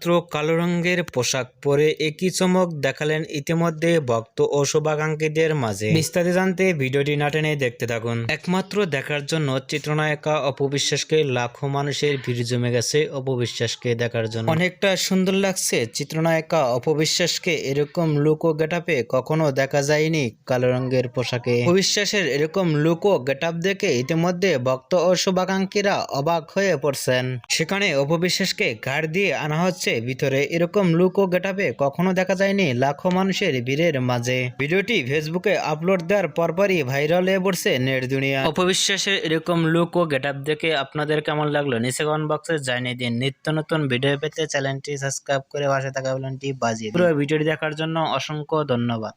মাত্র কালো রঙের পোশাক পরে একই চমক দেখালেন ইতিমধ্যে ভক্ত ও শুভাকাঙ্ক্ষীদের মাঝে। বিস্তারিত জানতে ভিডিওটি না টেনে দেখতে থাকুন। একমাত্র দেখার জন্য চিত্রনায়িকা অপু বিশ্বাসকে লাখো মানুষের ভিড় জমে গেছে অপু বিশ্বাসকে দেখার জন্য। অনেকটা সুন্দর লাগছে চিত্রনায়িকা অপু বিশ্বাসকে, এরকম লুক ও গেটআপে কখনো দেখা যায়নি কালো রঙের পোশাকে। অপু বিশ্বাসের এরকম লুক ও গেটআপ দেখে ইতিমধ্যে ভক্ত ও শুভাকাঙ্ক্ষীরা অবাক হয়ে পড়ছেন। সেখানে অপু বিশ্বাসকে ঘাড় দিয়ে আনা হচ্ছে ভিতরে, এরকম লুক ও গেটআপে কখনো দেখা যায়নি লাখো মানুষের ভিড়ের মাঝে। ভিডিওটি ফেসবুকে আপলোড দেওয়ার পরপরই ভাইরাল হয়ে পড়ছে নেট দুনিয়া। অপু বিশ্বাসের এরকম লুক ও গেটআপ দেখে আপনাদের কেমন লাগলো নিচে কমেন্ট বক্সে জানিয়ে দিন। নিত্য নতুন ভিডিও পেতে চ্যানেলটি সাবস্ক্রাইব করে পাশে থাকা বেলটি বাজিয়ে দিন। পুরো ভিডিওটি দেখার জন্য অসংখ্য ধন্যবাদ।